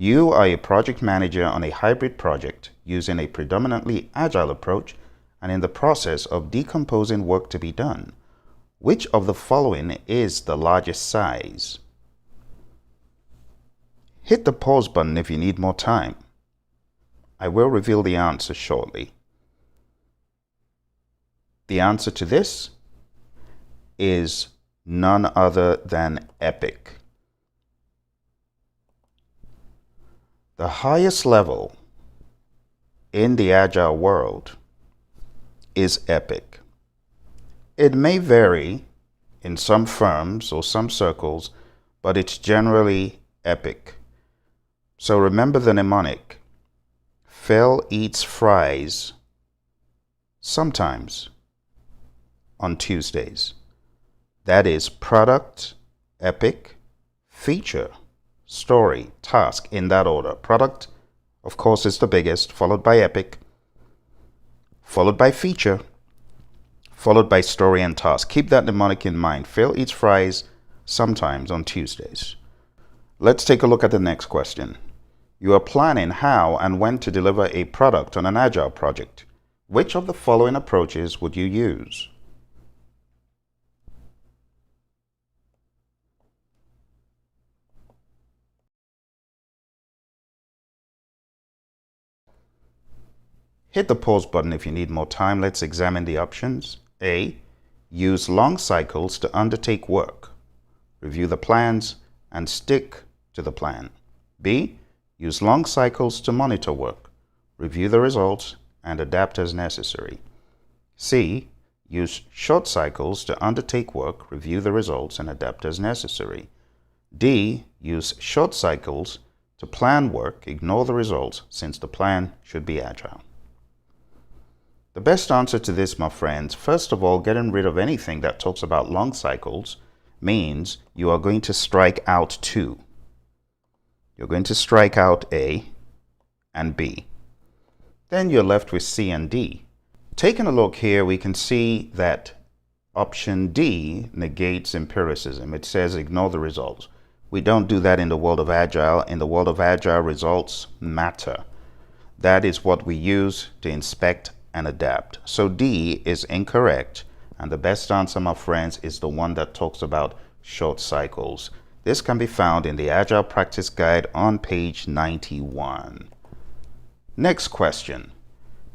You are a project manager on a hybrid project using a predominantly agile approach and in the process of decomposing work to be done. Which of the following is the largest size? Hit the pause button if you need more time. I will reveal the answer shortly. The answer to this is none other than Epic. The highest level in the Agile world is Epic. It may vary in some firms or some circles, but it's generally Epic. So remember the mnemonic. Phil eats fries sometimes on Tuesdays. That is product, epic, feature, story, task, in that order. Product, of course, is the biggest, followed by epic, followed by feature, followed by story and task. Keep that mnemonic in mind. Phil eats fries sometimes on Tuesdays. Let's take a look at the next question. You are planning how and when to deliver a product on an Agile project. Which of the following approaches would you use? Hit the pause button if you need more time. Let's examine the options. A. Use long cycles to undertake work. Review the plans and stick to the plan. B. Use long cycles to monitor work. Review the results and adapt as necessary. C. Use short cycles to undertake work, review the results, and adapt as necessary. D. Use short cycles to plan work, ignore the results, since the plan should be agile. The best answer to this, my friends, first of all, getting rid of anything that talks about long cycles means you are going to strike out two. You're going to strike out A and B. Then you're left with C and D. Taking a look here, we can see that option D negates empiricism. It says ignore the results. We don't do that in the world of Agile. In the world of Agile, results matter. That is what we use to inspect and adapt. So D is incorrect, and the best answer, my friends, is the one that talks about short cycles. This can be found in the Agile Practice Guide on page 91. Next question.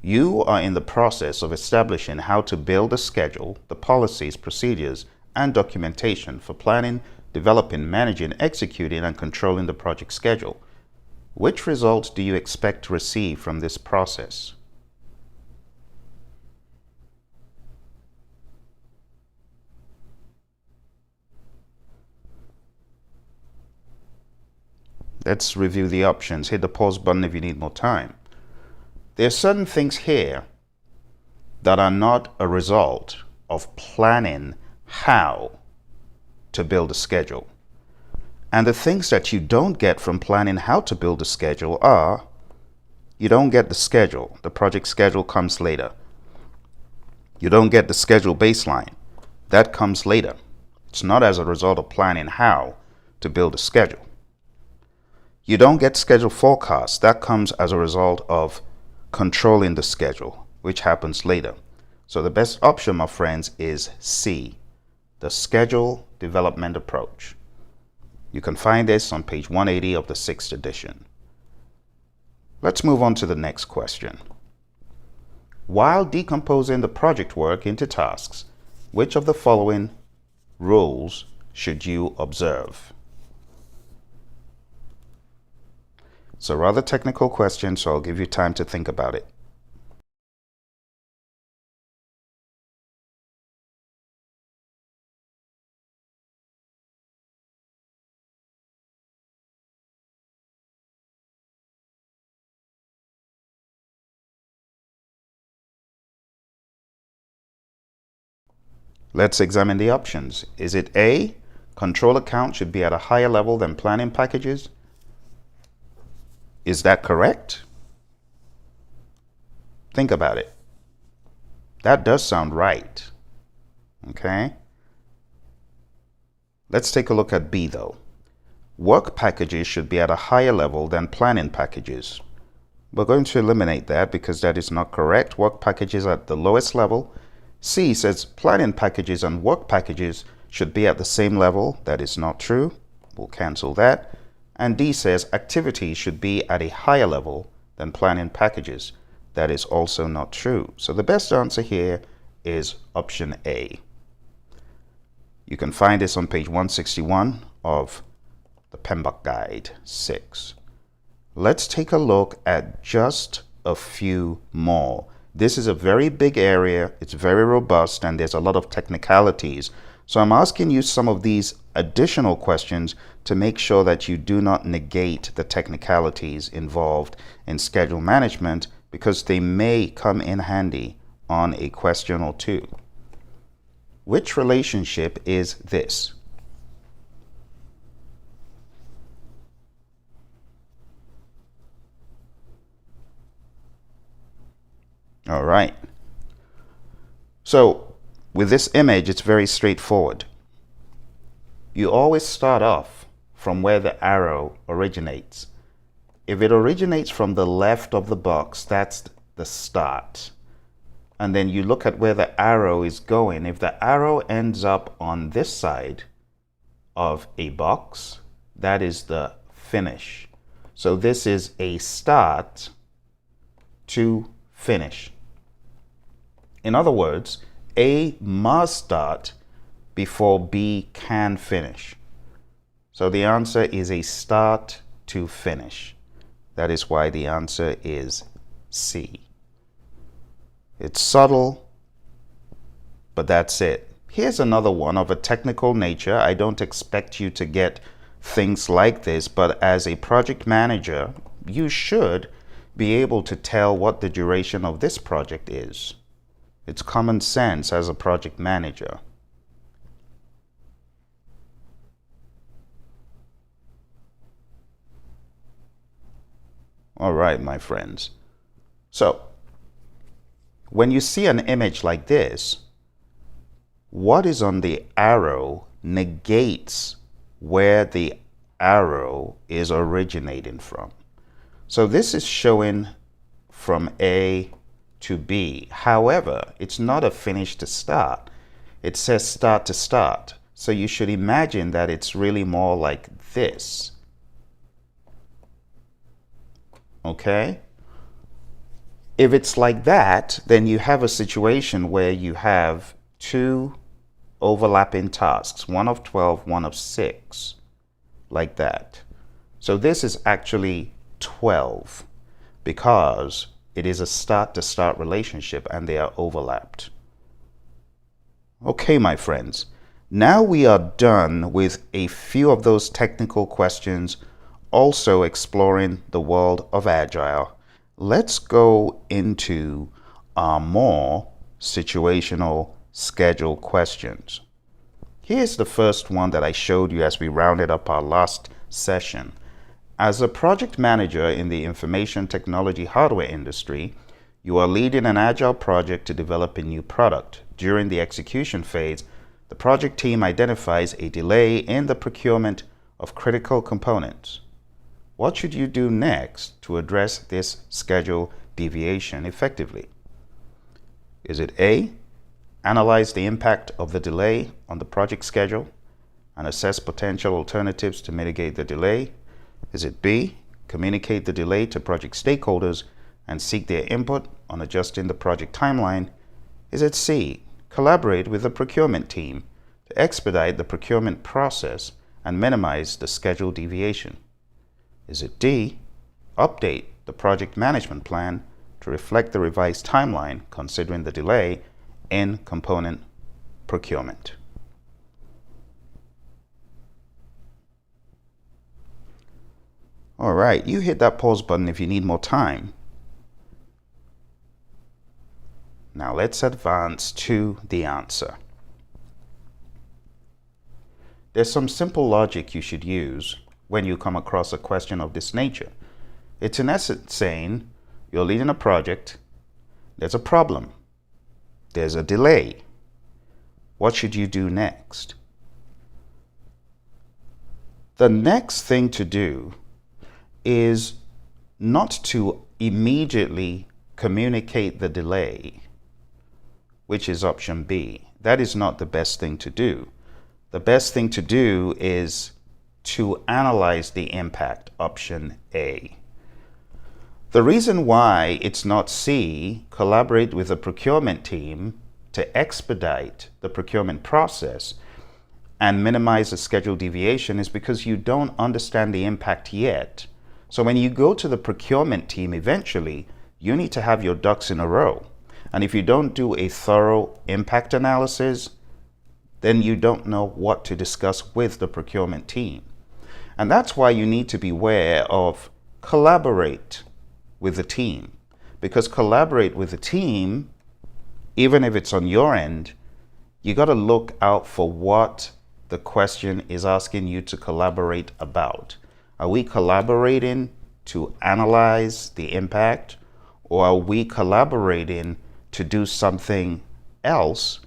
You are in the process of establishing how to build a schedule, the policies, procedures, and documentation for planning, developing, managing, executing, and controlling the project schedule. Which results do you expect to receive from this process? Let's review the options. Hit the pause button if you need more time. There are certain things here that are not a result of planning how to build a schedule. And the things that you don't get from planning how to build a schedule are, you don't get the schedule. The project schedule comes later. You don't get the schedule baseline. That comes later. It's not as a result of planning how to build a schedule. You don't get schedule forecast. That comes as a result of controlling the schedule, which happens later. So the best option, my friends, is C, the schedule development approach. You can find this on page 180 of the 6th edition. Let's move on to the next question. While decomposing the project work into tasks, which of the following rules should you observe? It's a rather technical question, so I'll give you time to think about it. Let's examine the options. Is it A, control account should be at a higher level than planning packages? Is that correct? Think about it. That does sound right. Okay. Let's take a look at B though. work packages should be at a higher level than planning packages. We're going to eliminate that because that is not correct. Work packages at the lowest level. C says planning packages and work packages should be at the same level. That is not true. We'll cancel that. And D says activities should be at a higher level than planning packages. That is also not true. So the best answer here is option A. You can find this on page 161 of the PMP Guide 6. Let's take a look at just a few more. This is a very big area, it's very robust, and there's a lot of technicalities. So I'm asking you some of these additional questions to make sure that you do not negate the technicalities involved in schedule management, because they may come in handy on a question or two. Which relationship is this? All right. So with this image, it's very straightforward. You always start off from where the arrow originates. If it originates from the left of the box, that's the start. And then you look at where the arrow is going. If the arrow ends up on this side of a box, that is the finish. So this is a start to finish. In other words, A must start before B can finish. So the answer is a start to finish. That is why the answer is C. It's subtle, but that's it. Here's another one of a technical nature. I don't expect you to get things like this, but as a project manager, you should be able to tell what the duration of this project is. It's common sense as a project manager. All right, my friends. So, when you see an image like this, what is on the arrow negates where the arrow is originating from. So this is showing from A to B. However, it's not a finish to start. It says start to start. So you should imagine that it's really more like this. Okay? If it's like that, then you have a situation where you have two overlapping tasks, one of 12, one of 6, like that. So this is actually 12 because it is a start-to-start relationship and they are overlapped. Okay, my friends, now we are done with a few of those technical questions, also exploring the world of Agile. Let's go into more situational schedule questions. Here's the first one that I showed you as we rounded up our last session. As a project manager in the information technology hardware industry, you are leading an Agile project to develop a new product. During the execution phase, the project team identifies a delay in the procurement of critical components. What should you do next to address this schedule deviation effectively? Is it A, analyze the impact of the delay on the project schedule and assess potential alternatives to mitigate the delay? Is it B, communicate the delay to project stakeholders and seek their input on adjusting the project timeline? Is it C, collaborate with the procurement team to expedite the procurement process and minimize the schedule deviation? Is it D, update the project management plan to reflect the revised timeline considering the delay in component procurement? All right, you hit that pause button if you need more time. Now let's advance to the answer. There's some simple logic you should use when you come across a question of this nature. It's in essence saying you're leading a project, there's a problem, there's a delay. What should you do next? The next thing to do is not to immediately communicate the delay, which is option B. That is not the best thing to do. The best thing to do is to analyze the impact, option A. The reason why it's not C, collaborate with the procurement team to expedite the procurement process and minimize the schedule deviation, is because you don't understand the impact yet. So when you go to the procurement team eventually, you need to have your ducks in a row. And if you don't do a thorough impact analysis, then you don't know what to discuss with the procurement team. And that's why you need to be aware of collaborate with the team. Because collaborate with the team, even if it's on your end, you got to look out for what the question is asking you to collaborate about. Are we collaborating to analyze the impact, or are we collaborating to do something else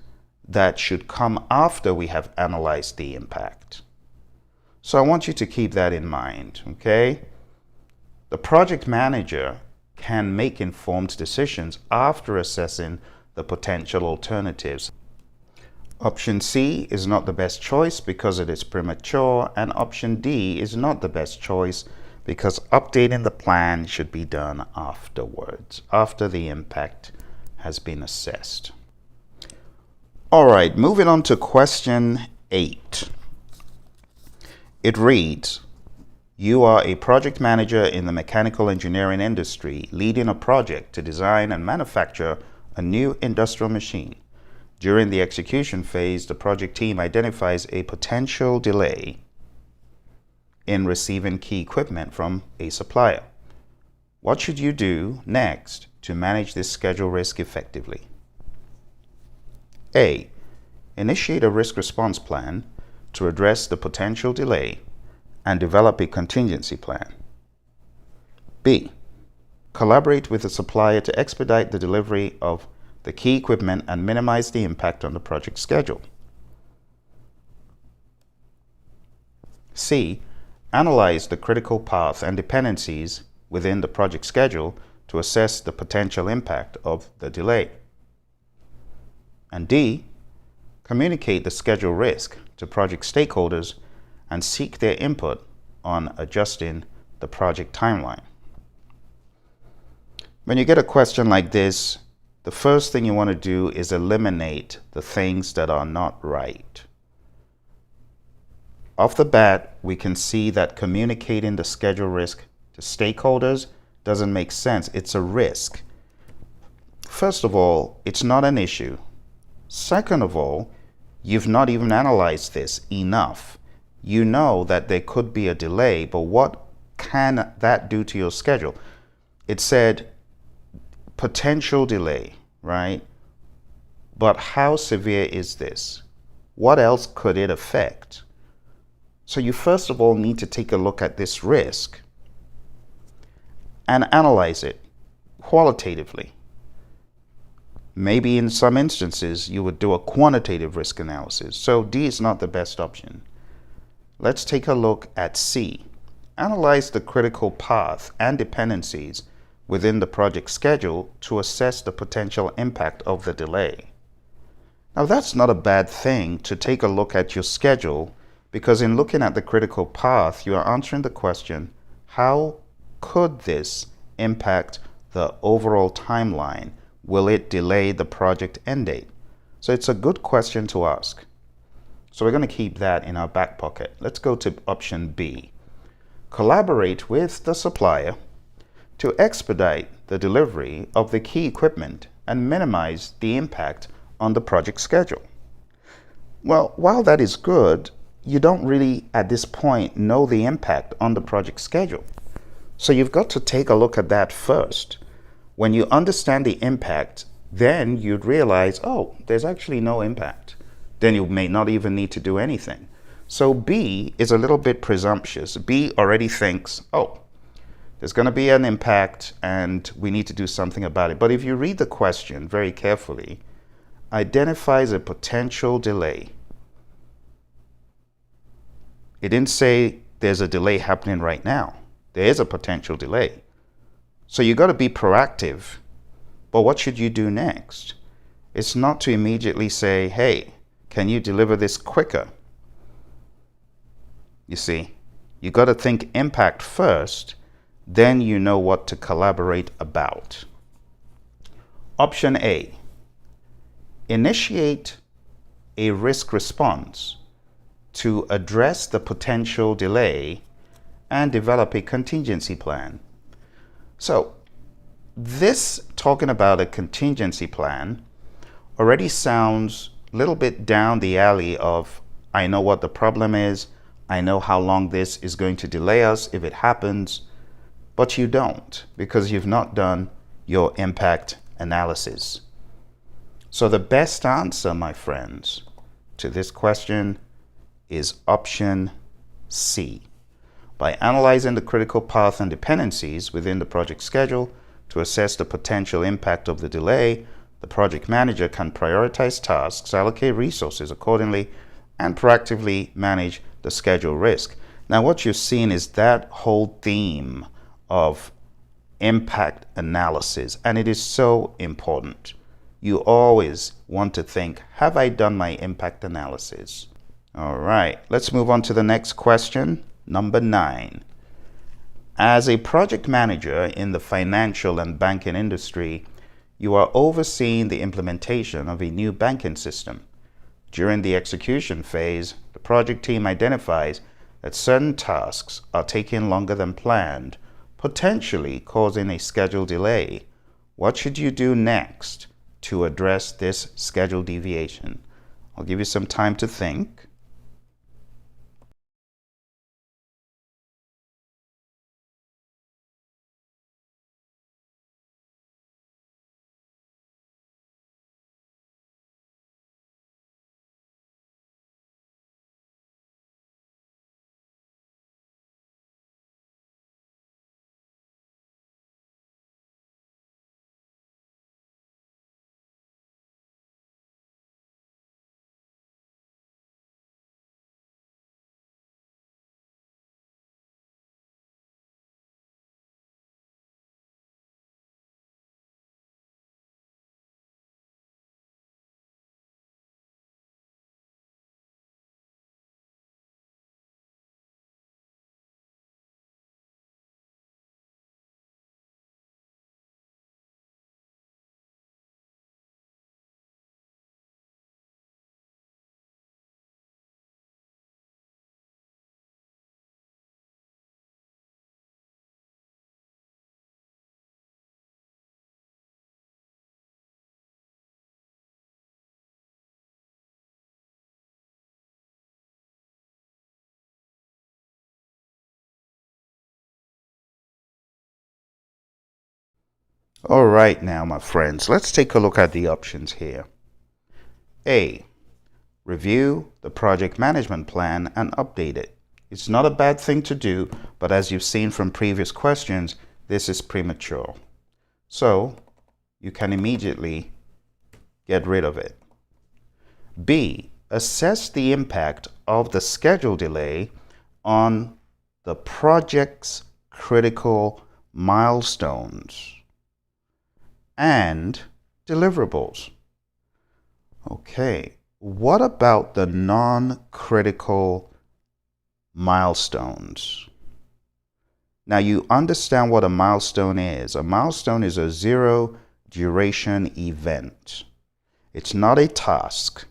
that should come after we have analyzed the impact? So I want you to keep that in mind, okay? The project manager can make informed decisions after assessing the potential alternatives. Option C is not the best choice because it is premature, and option D is not the best choice because updating the plan should be done afterwards, after the impact has been assessed. All right, moving on to question 8. It reads, you are a project manager in the mechanical engineering industry, leading a project to design and manufacture a new industrial machine. During the execution phase, the project team identifies a potential delay in receiving key equipment from a supplier. What should you do next to manage this schedule risk effectively? A. Initiate a risk response plan to address the potential delay and develop a contingency plan. B. Collaborate with the supplier to expedite the delivery of the key equipment and minimize the impact on the project schedule. C. Analyze the critical path and dependencies within the project schedule to assess the potential impact of the delay. And D. Communicate the schedule risk to project stakeholders and seek their input on adjusting the project timeline. When you get a question like this, the first thing you want to do is eliminate the things that are not right. Off the bat, we can see that communicating the schedule risk to stakeholders doesn't make sense. It's a risk. First of all, it's not an issue. Second of all, you've not even analyzed this enough. You know that there could be a delay, but what can that do to your schedule? It said potential delay, right? But how severe is this? What else could it affect? So you first of all need to take a look at this risk and analyze it qualitatively. Maybe in some instances you would do a quantitative risk analysis. So D is not the best option. Let's take a look at C. Analyze the critical path and dependencies within the project schedule to assess the potential impact of the delay. Now that's not a bad thing to take a look at your schedule, because in looking at the critical path, you are answering the question, how could this impact the overall timeline? Will it delay the project end date? So it's a good question to ask. So we're going to keep that in our back pocket. Let's go to option B. Collaborate with the supplier to expedite the delivery of the key equipment and minimize the impact on the project schedule. Well, while that is good, you don't really at this point know the impact on the project schedule. So you've got to take a look at that first. When you understand the impact, then you'd realize, oh, there's actually no impact. Then you may not even need to do anything. So B is a little bit presumptuous. B already thinks, oh, there's going to be an impact and we need to do something about it. But if you read the question very carefully, identifies a potential delay. It didn't say there's a delay happening right now. There is a potential delay. So you got to be proactive. But what should you do next? It's not to immediately say, hey, can you deliver this quicker? You see, you got to think impact first, then you know what to collaborate about. Option A, initiate a risk response to address the potential delay and develop a contingency plan. So this talking about a contingency plan already sounds a little bit down the alley of, I know what the problem is, I know how long this is going to delay us if it happens, but you don't, because you've not done your impact analysis. So the best answer, my friends, to this question is option C. By analyzing the critical path and dependencies within the project schedule to assess the potential impact of the delay, the project manager can prioritize tasks, allocate resources accordingly, and proactively manage the schedule risk. Now, what you're seeing is that whole theme of impact analysis, and it is so important. You always want to think, have I done my impact analysis? All right, let's move on to the next question, number 9. As a project manager in the financial and banking industry, you are overseeing the implementation of a new banking system. During the execution phase, the project team identifies that certain tasks are taking longer than planned, potentially causing a schedule delay. What should you do next to address this schedule deviation? I'll give you some time to think. All right, now, my friends, let's take a look at the options here. A, review the project management plan and update it. It's not a bad thing to do, but as you've seen from previous questions, this is premature. So you can immediately get rid of it. B, assess the impact of the schedule delay on the project's critical milestones and deliverables. Okay, what about the non-critical milestones? Now you understand what a milestone is. A milestone is a zero duration event. It's not a task,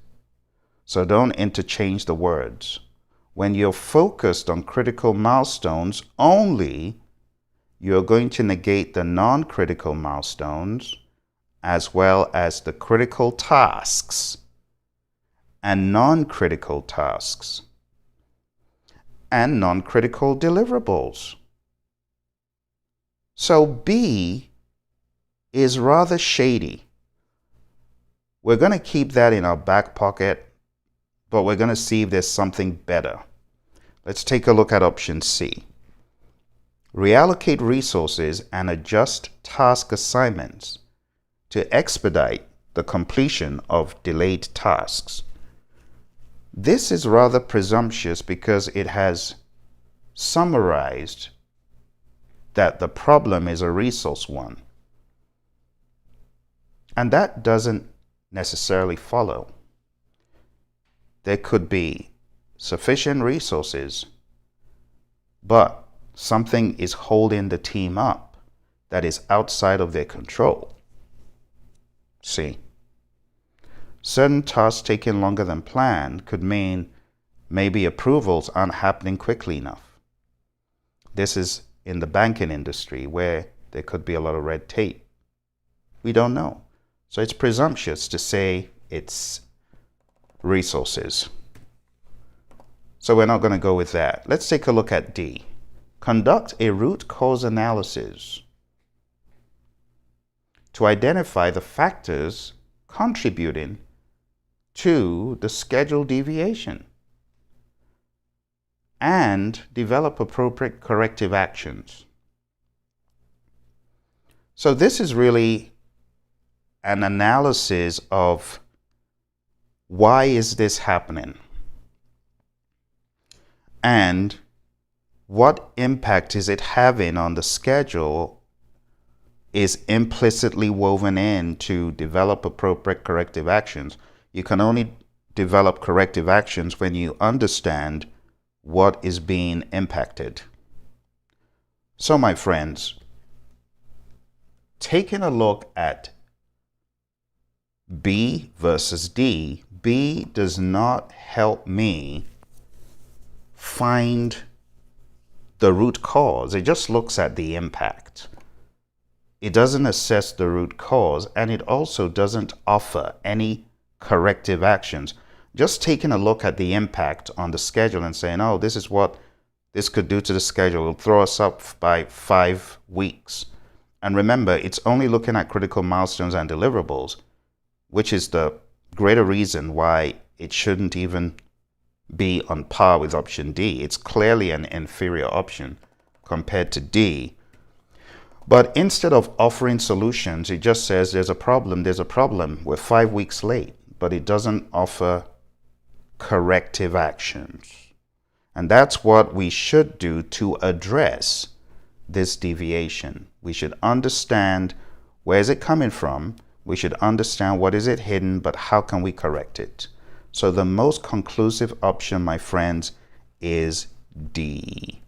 so don't interchange the words. When you're focused on critical milestones only, you're going to negate the non-critical milestones as well as the critical tasks and non-critical tasks and non-critical deliverables. So B is rather shady. We're going to keep that in our back pocket, but we're going to see if there's something better. Let's take a look at option C. Reallocate resources and adjust task assignments to expedite the completion of delayed tasks. This is rather presumptuous because it has summarized that the problem is a resource one. And that doesn't necessarily follow. There could be sufficient resources, but something is holding the team up that is outside of their control. See, certain tasks taking longer than planned could mean maybe approvals aren't happening quickly enough. This is in the banking industry where there could be a lot of red tape. We don't know. So it's presumptuous to say it's resources. So we're not going to go with that. Let's take a look at D. Conduct a root cause analysis to identify the factors contributing to the schedule deviation and develop appropriate corrective actions. So this is really an analysis of why is this happening and what impact is it having on the schedule is implicitly woven in to develop appropriate corrective actions. You can only develop corrective actions when you understand what is being impacted. So my friends, taking a look at B versus D, B does not help me find the root cause. It just looks at the impact. It doesn't assess the root cause, and it also doesn't offer any corrective actions. Just taking a look at the impact on the schedule and saying, oh, this is what this could do to the schedule. It'll throw us up by 5 weeks. And remember, it's only looking at critical milestones and deliverables, which is the greater reason why it shouldn't even be on par with option D. It's clearly an inferior option compared to D. But instead of offering solutions, it just says there's a problem, we're 5 weeks late, but it doesn't offer corrective actions. And that's what we should do to address this deviation. We should understand where is it coming from. We should understand what is it hidden, but how can we correct it? So the most conclusive option, my friends, is D.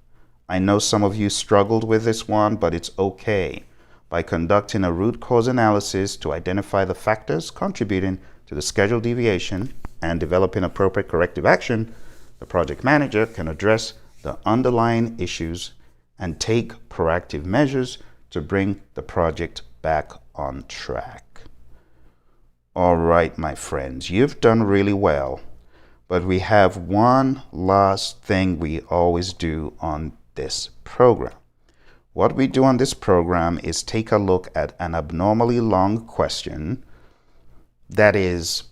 I know some of you struggled with this one, but it's okay. By conducting a root cause analysis to identify the factors contributing to the schedule deviation and developing appropriate corrective action, the project manager can address the underlying issues and take proactive measures to bring the project back on track. All right, my friends, you've done really well, but we have one last thing we always do on this program. What we do on this program is take a look at an abnormally long question that is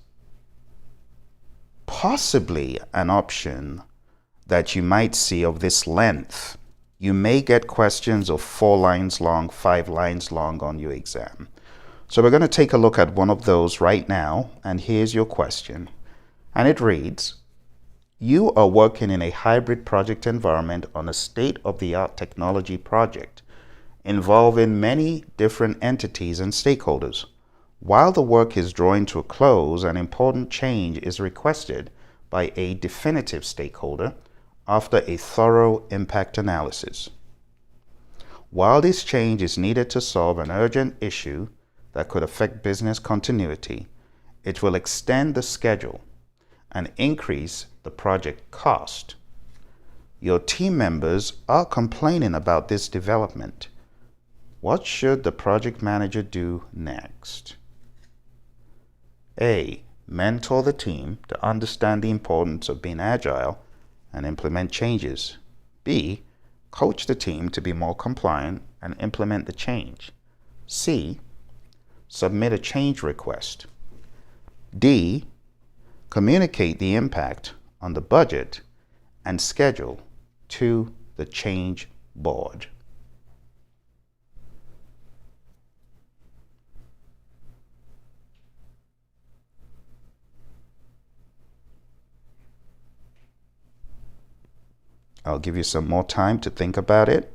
possibly an option that you might see of this length. You may get questions of 4 lines long, 5 lines long on your exam. So we're going to take a look at one of those right now, and here's your question. And it reads, you are working in a hybrid project environment on a state-of-the-art technology project involving many different entities and stakeholders. While the work is drawing to a close, an important change is requested by a definitive stakeholder after a thorough impact analysis. While this change is needed to solve an urgent issue that could affect business continuity, it will extend the schedule and increase the project cost. Your team members are complaining about this development. What should the project manager do next? A. Mentor the team to understand the importance of being agile and implement changes. B. Coach the team to be more compliant and implement the change. C. Submit a change request. D. Communicate the impact on the budget and schedule to the change board. I'll give you some more time to think about it.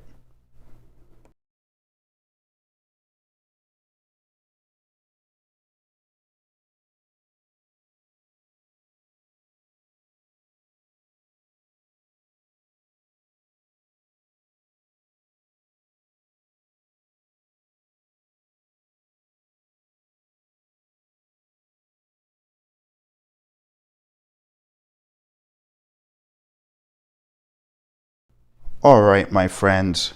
All right, my friends,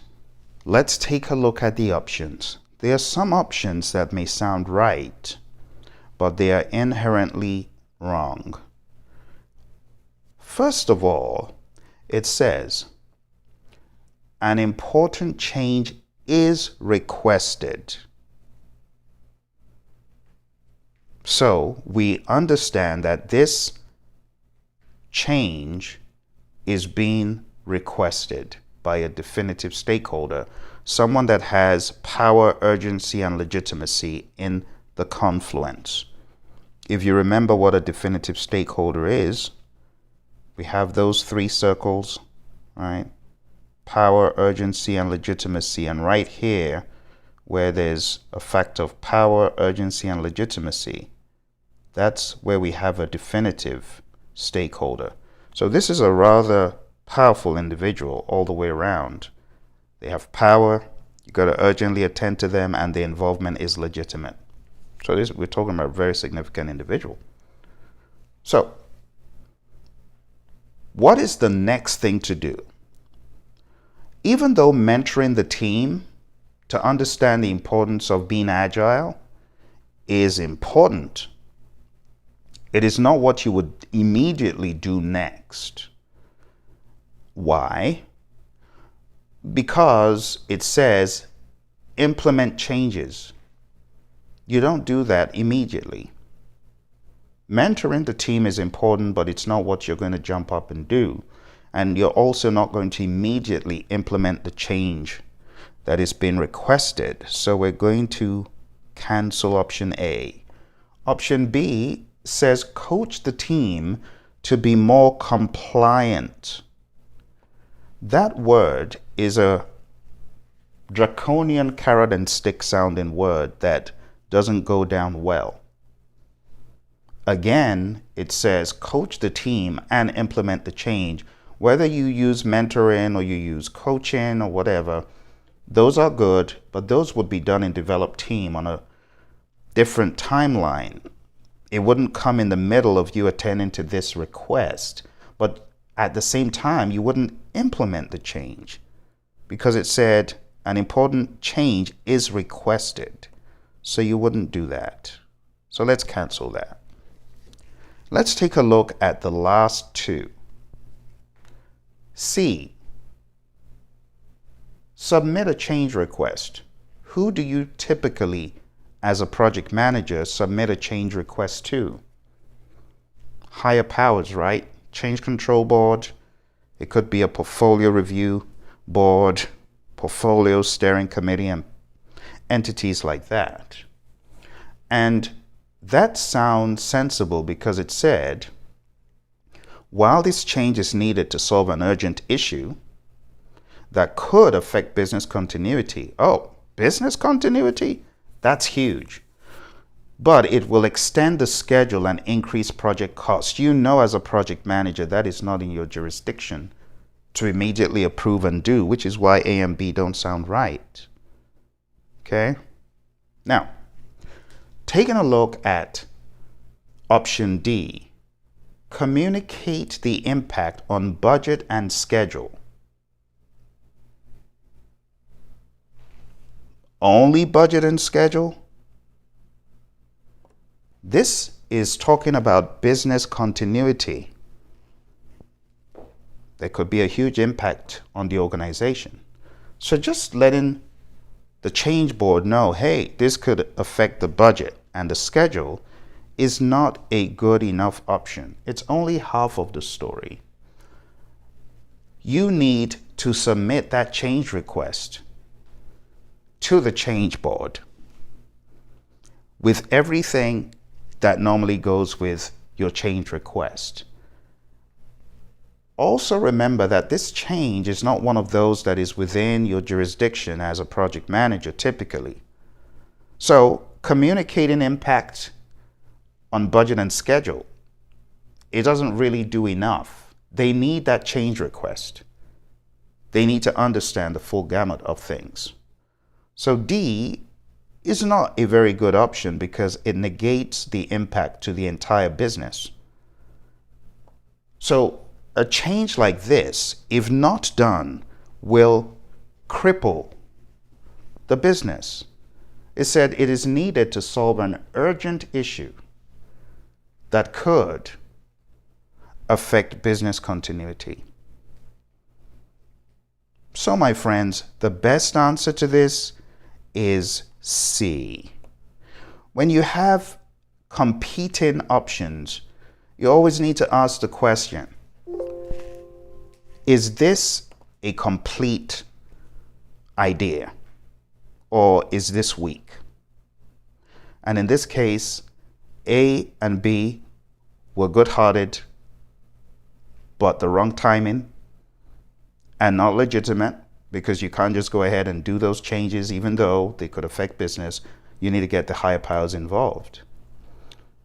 let's take a look at the options. There are some options that may sound right, but they are inherently wrong. First of all, it says an important change is requested. So we understand that this change is being requested by a definitive stakeholder, someone that has power, urgency, and legitimacy in the confluence. If you remember what a definitive stakeholder is, we have those three circles, right? Power, urgency, and legitimacy. And right here, where there's a fact of power, urgency, and legitimacy, that's where we have a definitive stakeholder. So this is a rather powerful individual all the way around. They have power, you got to urgently attend to them, and the involvement is legitimate. So we're talking about a very significant individual. So what is the next thing to do? Even though mentoring the team to understand the importance of being agile is important, it is not what you would immediately do next. Why? Because it says implement changes. You don't do that immediately. Mentoring the team is important, but it's not what you're going to jump up and do. And you're also not going to immediately implement the change that is being requested. So we're going to cancel option A. Option B says coach the team to be more compliant. That word is a draconian carrot and stick sounding word that doesn't go down well. Again, it says coach the team and implement the change. Whether you use mentoring or you use coaching or whatever, those are good, but those would be done in developed team on a different timeline. It wouldn't come in the middle of you attending to this request, but at the same time, you wouldn't implement the change because it said an important change is requested. So you wouldn't do that. So let's cancel that. Let's take a look at the last two. C, submit a change request. Who do you typically, as a project manager, submit a change request to? Higher powers, right? Change control board. It could be a portfolio review board, portfolio steering committee, and entities like that. And that sounds sensible because it said, while this change is needed to solve an urgent issue that could affect business continuity. Oh, business continuity? That's huge. But it will extend the schedule and increase project costs. You know, as a project manager, that is not in your jurisdiction to immediately approve and do, which is why A and B don't sound right. Okay? Now, taking a look at option D, communicate the impact on budget and schedule. Only budget and schedule? This is talking about business continuity. There could be a huge impact on the organization. So just letting the change board know, hey, this could affect the budget and the schedule is not a good enough option. It's only half of the story. You need to submit that change request to the change board with everything that normally goes with your change request. Also remember that this change is not one of those that is within your jurisdiction as a project manager typically. So communicating impact on budget and schedule, it doesn't really do enough. They need that change request. They need to understand the full gamut of things. So D is not a very good option because it negates the impact to the entire business. So a change like this, if not done, will cripple the business. It said it is needed to solve an urgent issue that could affect business continuity. So my friends, the best answer to this is C. When you have competing options, you always need to ask the question, is this a complete idea or is this weak? And in this case, A and B were good-hearted, but the wrong timing and not legitimate, because you can't just go ahead and do those changes even though they could affect business. You need to get the higher powers involved.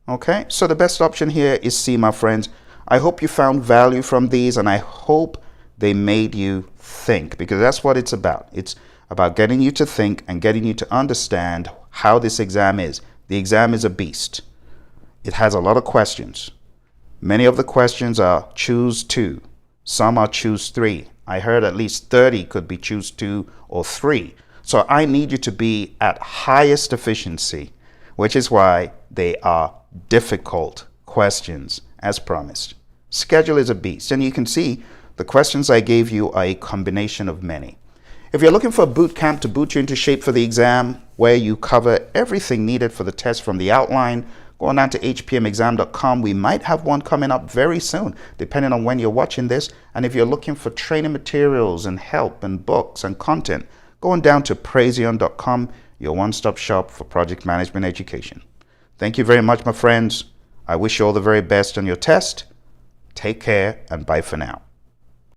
Okay, so the best option here is C, my friends. I hope you found value from these, and I hope they made you think, because that's what it's about. It's about getting you to think and getting you to understand how this exam is. The exam is a beast. It has a lot of questions. Many of the questions are choose 2. Some are choose 3. I heard at least 30 could be choose 2 or 3. So I need you to be at highest efficiency, which is why they are difficult questions, as promised. Schedule is a beast, and you can see the questions I gave you are a combination of many. If you're looking for a boot camp to boot you into shape for the exam, where you cover everything needed for the test from the outline, go on down to hpmexam.com. We might have one coming up very soon, depending on when you're watching this. And if you're looking for training materials and help and books and content, go on down to Praizion.com, your one-stop shop for project management education. Thank you very much, my friends. I wish you all the very best on your test. Take care and bye for now.